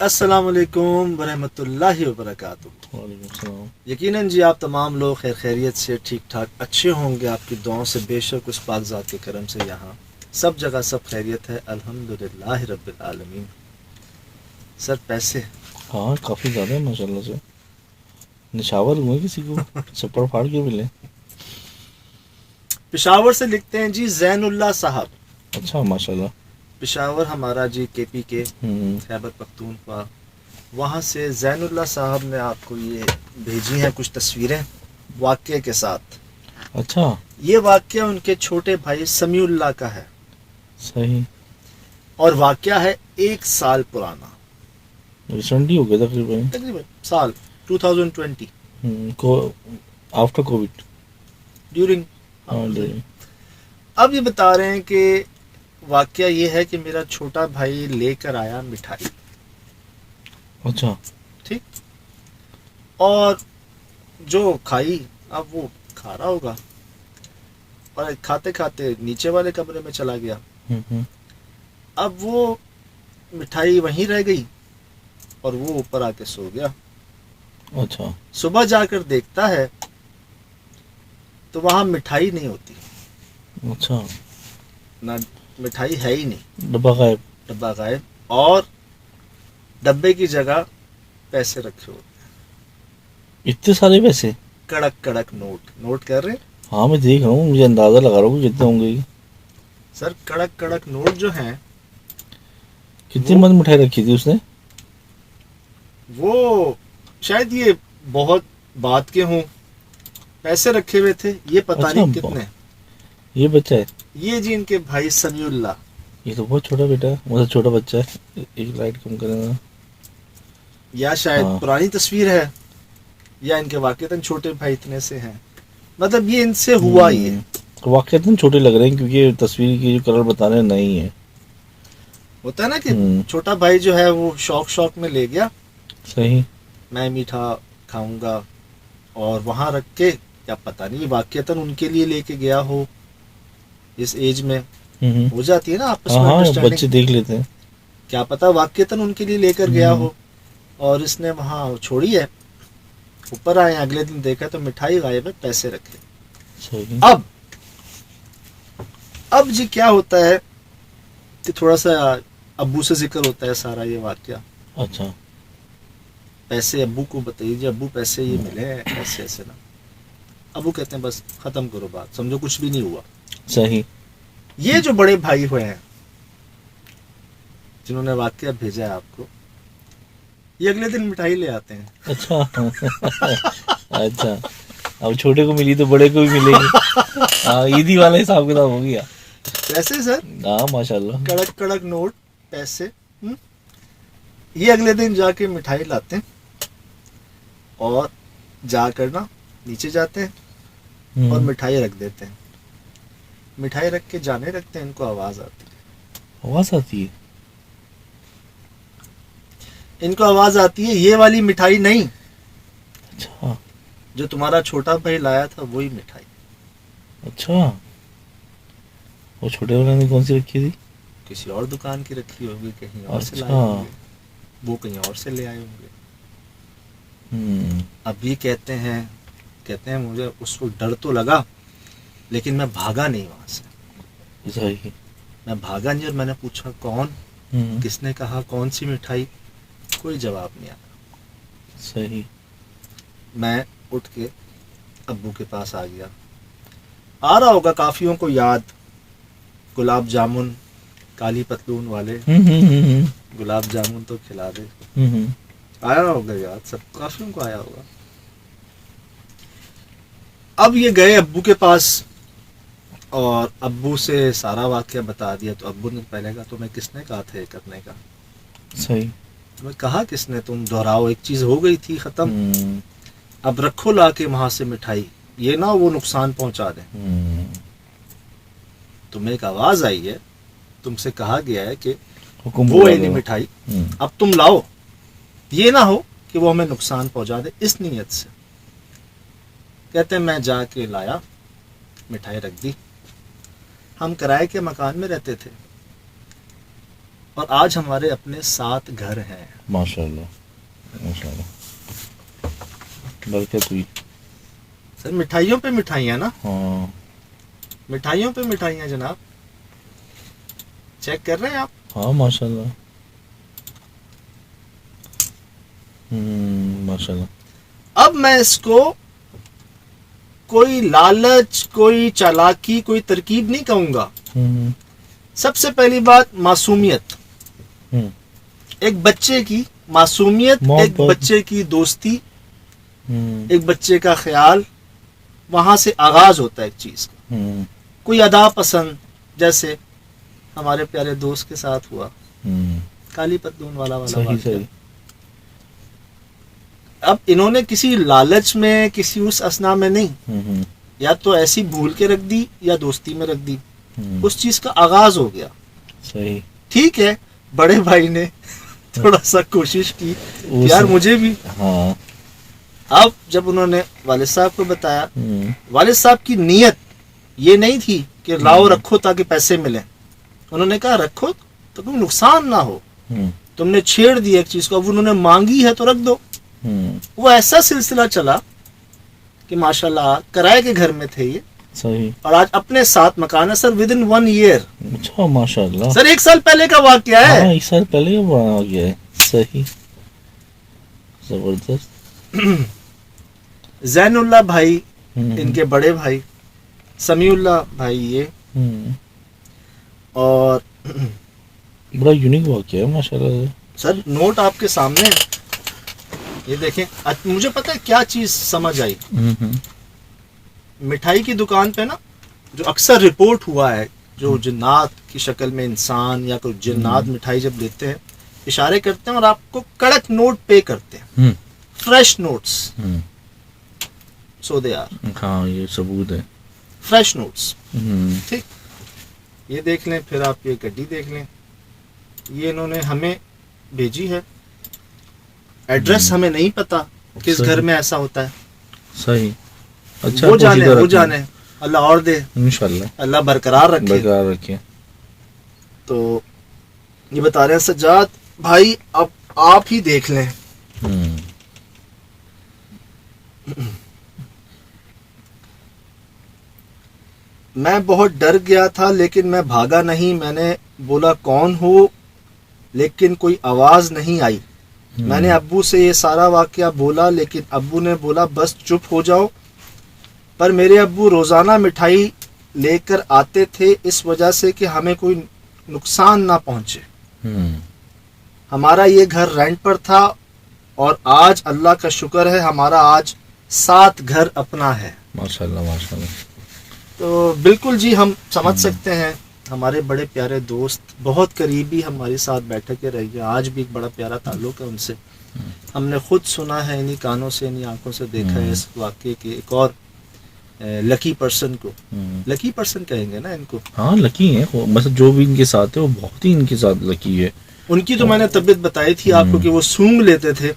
السلام علیکم ورحمۃ اللہ وبرکاتہ۔ وعلیکم السلام۔ یقیناً جی آپ تمام لوگ خیر خیریت سے ٹھیک ٹھاک اچھے ہوں گے، آپ کی دعاؤں سے بے شک اس پاک ذات کے کرم سے یہاں سب جگہ سب خیریت ہے، الحمدللہ رب العالمین۔ سر پیسے ہاں کافی زیادہ ہے ماشاء اللہ سے، نشاور ہوئے کسی کو چپڑ پھاڑ کے ملے۔ پشاور سے لکھتے ہیں جی زین اللہ صاحب۔ اچھا ماشاء اللہ۔ پشاور ہمارا جی کے پی کے خیبر پختونخوا، وہاں سے زین اللہ صاحب نے آپ کو یہ بھیجی ہیں کچھ تصویریں واقعے کے ساتھ۔ اچھا یہ واقعہ ان کے چھوٹے بھائی سمیع اللہ کا ہے، صحیح، اور واقعہ ہے 1 سال پرانا، ریسنٹ ہی ہو گیا تقریباً سال 2020 آفٹر کووڈ۔ ڈیورنگ۔ ہاں اب یہ بتا رہے ہیں کہ واقعہ یہ ہے کہ میرا چھوٹا بھائی لے کر آیا مٹھائی، اچھا ٹھیک، اور جو کھائی اب وہ کھا رہا ہوگا، اور کھاتے کھاتے نیچے والے کمرے میں چلا گیا۔ اب وہ مٹھائی وہیں رہ گئی اور وہ اوپر آ کے سو گیا۔ اچھا صبح جا کر دیکھتا ہے تو وہاں مٹھائی نہیں ہوتی، اچھا، نہ مٹھائی ہے ہی نہیں، ڈبہ غائب۔ ڈبہ غائب، اور ڈبے کی جگہ پیسے رکھے ہوتے، اتنے سارے پیسے، کڑک کڑک نوٹ کر رہے ہیں ہاں میں دیکھ رہا ہوں، مجھے اندازہ لگا رہا ہوں کہ کتنے ہوں گے۔ سر کڑک کڑک نوٹ جو ہیں، کتنی من مٹھائی رکھی تھی اس نے؟ وہ شاید یہ بہت بات کے ہوں، پیسے رکھے ہوئے تھے، یہ پتہ نہیں کتنے۔ یہ بچہ ہے؟ یہ جی ان کے بھائی سمیع اللہ۔ یہ تو بہت چھوٹا بیٹا ہے، مجھے چھوٹا بچہ ہے، ایک لائٹ کم کرے گا۔ یا شاید پرانی تصویر ہے، یا ان کے واقعتاً چھوٹے بھائی اتنے سے ہیں، مطلب یہ ان سے ہوا ہی ہے۔ واقعتاً چھوٹے لگ رہے ہیں کیونکہ تصویر کی جو کلر بتا رہے ہیں نہیں ہے۔ ہوتا ہے نا کہ چھوٹا بھائی جو ہے وہ شوق میں لے گیا، صحیح، میں میٹھا کھاؤں گا، اور وہاں رکھ کے کیا پتہ نہیں واقعتاً ان کے لیے لے کے گیا ہو، اس ایج میں ہو جاتی ہے نا آپس میں ہاں بچے دیکھ لیتے ہیں، کیا پتہ واقعتاً ان کے لیے لے کر گیا ہو، اور اس نے وہاں چھوڑی ہے۔ اوپر آئے اگلے دن دیکھا تو مٹھائی غائب ہے، پیسے رکھے۔ صحیح۔ اب جی کیا ہوتا ہے کہ تھوڑا سا ابو سے ذکر ہوتا ہے سارا یہ واقعہ۔ اچھا، پیسے ابو کو بتائیے جی ابو پیسے یہ ملے ہیں، ایسے ایسے نا۔ ابو کہتے ہیں بس ختم کرو بات، سمجھو کچھ بھی نہیں ہوا۔ صحیح۔ یہ جو بڑے بھائی ہوئے ہیں جنہوں نے واقعہ بھیجا ہے آپ کو، یہ اگلے دن مٹھائی لے آتے ہیں۔ اچھا اچھا، اب چھوٹے کو ملی تو بڑے کو بھی ملے گی، عیدی والا حساب کتاب ہو گیا۔ پیسے سر، ہاں ماشاء اللہ، کڑک کڑک نوٹ، پیسے۔ یہ اگلے دن جا کے مٹھائی لاتے ہیں، اور جا کر نا نیچے جاتے ہیں اور مٹھائی رکھ دیتے ہیں۔ مٹھائی رکھ کے جانے رکھتے ہیں، ان کو آواز آتی ہے۔ آواز آتی ہے؟ ان کو آواز آتی ہے یہ والی مٹھائی نہیں، اچھا جو تمہارا چھوٹا بھائی لایا تھا وہی مٹھائی۔ اچھا، وہ چھوٹے والے نے کون سی رکھی تھی؟ کسی اور دکان کی رکھی ہوگی، کہیں اور سے لائے اچھا، ہوں گے، وہ کہیں اور سے لے آئے ہوں گے۔ اب یہ کہتے ہیں مجھے اس کو ڈر تو لگا، لیکن میں بھاگا نہیں وہاں سے۔ صحیح، میں بھاگا نہیں، اور میں نے پوچھا کون، کس نے کہا کون سی مٹھائی، کوئی جواب نہیں آیا۔ صحیح، میں اٹھ کے ابو کے پاس آ گیا۔ آ رہا ہوگا کافیوں کو یاد، گلاب جامن کالی پتلون والے، گلاب جامن تو کھلا دے، آیا ہوگا یاد، سب کافیوں کو آیا ہوگا۔ اب یہ گئے ابو کے پاس، اور ابو سے سارا واقعہ بتا دیا، تو ابو نے پہلے کہا تمہیں کس نے کہا تھا یہ کرنے کا؟ صحیح، تمہیں کہا کس نے، تم دہراؤ، ایک چیز ہو گئی تھی ختم، اب رکھو لا کے وہاں سے مٹھائی، یہ نہ وہ نقصان پہنچا دیں۔ تمہیں ایک آواز آئی ہے، تم سے کہا گیا ہے کہ وہ ہے نہیں مٹھائی، اب تم لاؤ، یہ نہ ہو کہ وہ ہمیں نقصان پہنچا دے، اس نیت سے۔ کہتے ہیں میں جا کے لایا، مٹھائی رکھ دی۔ ہم کرائے کے مکان میں رہتے تھے، اور آج ہمارے اپنے 7 گھر ہیں. ماشاء اللہ ماشاء اللہ برکت ہوئی. سر مٹھائیوں پہ مٹھائیاں نا, ہاں مٹھائیوں پہ مٹھائیاں جناب. چیک کر رہے ہیں آپ؟ ہاں ماشاء اللہ. ماشاء اللہ. اب میں اس کو کوئی لالچ, کوئی چالاکی, کوئی ترکیب نہیں کہوں گا. سب سے پہلی بات معصومیت. ایک بچے کی معصومیت, ایک بچے کی دوستی, ایک بچے کا خیال, وہاں سے آغاز ہوتا ہے ایک چیز کا. کوئی ادا پسند, جیسے ہمارے پیارے دوست کے ساتھ ہوا, کالی پتلون والا واقعہ. اب انہوں نے کسی لالچ میں, کسی اس اسنا میں نہیں, یا تو ایسی بھول کے رکھ دی یا دوستی میں رکھ دی. اس چیز کا آغاز ہو گیا. صحیح. ٹھیک ہے, بڑے بھائی نے تھوڑا سا کوشش کی یار مجھے بھی. ہاں. اب جب انہوں نے والد صاحب کو بتایا, والد صاحب کی نیت یہ نہیں تھی کہ لاؤ رکھو تاکہ پیسے ملیں. انہوں نے کہا رکھو تو کوئی نقصان نہ ہو. تم نے چھیڑ دیا ایک چیز کو, اب انہوں نے مانگی ہے تو رکھ دو. وہ ایسا سلسلہ چلا کہ ماشاءاللہ کرائے کے گھر میں تھے یہ. صحیح. اور آج اپنے 7 مکان ہے سر, ود ان 1 year. اچھا ماشاء اللہ سر 1 سال پہلے کا واقعہ ہے. ہاں 1 سال پہلے آ گیا ہے. صحیح زبردست. زین اللہ بھائی ان کے بڑے بھائی, سمیع اللہ بھائی یہ, اور بڑا یونیک واقعہ ہے ماشاء اللہ. سر نوٹ آپ کے سامنے ہے, یہ دیکھیں. مجھے پتہ ہے کیا چیز سمجھ آئی. مٹھائی کی دکان پہ نا جو اکثر رپورٹ ہوا ہے, جو جنات کی شکل میں انسان یا کوئی جنات مٹھائی جب لیتے ہیں اشارے کرتے ہیں اور آپ کو کڑک نوٹ پے کرتے ہیں, fresh notes. So they are. ہاں یہ ثبوت ہے. Fresh notes. ٹھیک, یہ دیکھ لیں, پھر آپ یہ گڈی دیکھ لیں, یہ انہوں نے ہمیں بھیجی ہے. ایڈریس ہمیں نہیں پتا کس گھر میں ایسا ہوتا ہے. صحیح. اچھا وہ جانے اللہ اور دے انشاءاللہ, اللہ برقرار رکھے. تو یہ بتا رہے ہیں سجاد بھائی, اب آپ ہی دیکھ لیں. میں بہت ڈر گیا تھا لیکن میں بھاگا نہیں. میں نے بولا کون ہو, لیکن کوئی آواز نہیں آئی. میں نے ابو سے یہ سارا واقعہ بولا لیکن ابو نے بولا بس چپ ہو جاؤ. پر میرے ابو روزانہ مٹھائی لے کر آتے تھے اس وجہ سے کہ ہمیں کوئی نقصان نہ پہنچے. ہمارا یہ گھر رینٹ پر تھا اور آج اللہ کا شکر ہے ہمارا آج 7 گھر اپنا ہے. ماشاءاللہ ماشاءاللہ. تو بالکل جی ہم سمجھ سکتے ہیں. ہمارے بڑے پیارے دوست, بہت قریبی ہمارے ساتھ بیٹھے کے رہی ہے, آج بھی ایک بڑا پیارا تعلق ہے ان سے. ہم نے خود سنا ہے, انہی کانوں سے, انہی آنکھوں سے دیکھا ہے اس واقعے کے. ایک اور لکی پرسن کو, لکی پرسن کہیں گے نا ان کو. ہاں لکی ہیں, مطلب جو بھی ان کے ساتھ ہے وہ بہت ہی ان کے ساتھ لکی ہے. ان کی تو میں نے طبیعت بتائی تھی آپ کو کہ وہ سونگ لیتے تھے,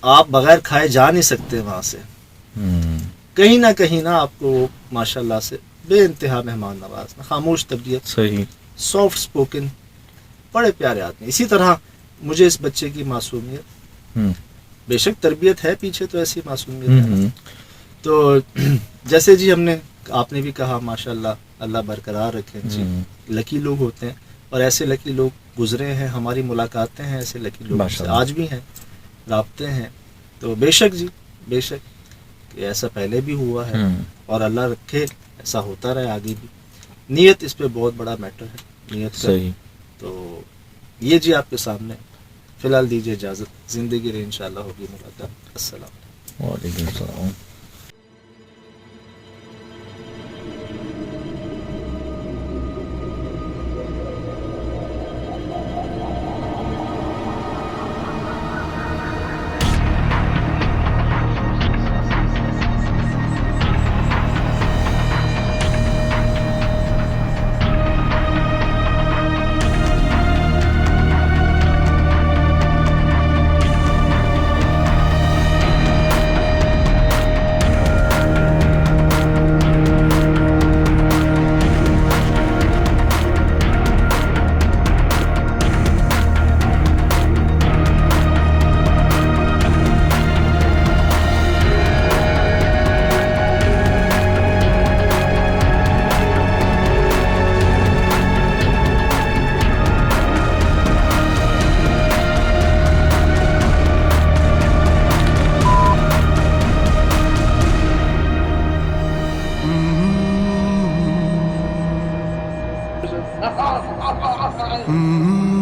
آپ بغیر کھائے جا نہیں سکتے وہاں سے. کہیں نہ آپ کو ماشاءاللہ سے بے انتہا مہمان نواز, خاموش طبیعت, صحیح, سافٹ سپوکن, بڑے پیارے آدمی. اسی طرح مجھے اس بچے کی معصومیت, بے شک تربیت ہے پیچھے تو ایسی معصومیت ہے. تو جیسے جی ہم نے, آپ نے بھی کہا ماشاءاللہ اللہ برقرار رکھے جی. لکی لوگ ہوتے ہیں اور ایسے لکی لوگ گزرے ہیں, ہماری ملاقاتیں ہیں ایسے لکی لوگ سے آج بھی ہیں, رابطے ہیں. تو بے شک جی, بے شک کہ ایسا پہلے بھی ہوا ہے اور اللہ رکھے ایسا ہوتا رہے آگے بھی. نیت اس پہ بہت بڑا میٹر ہے, نیت کا. تو یہ جی آپ کے سامنے. فی الحال دیجیے اجازت, زندگی رہے انشاءاللہ ہوگی ملاقات. السلام. وعلیکم السلام. Mm-hmm.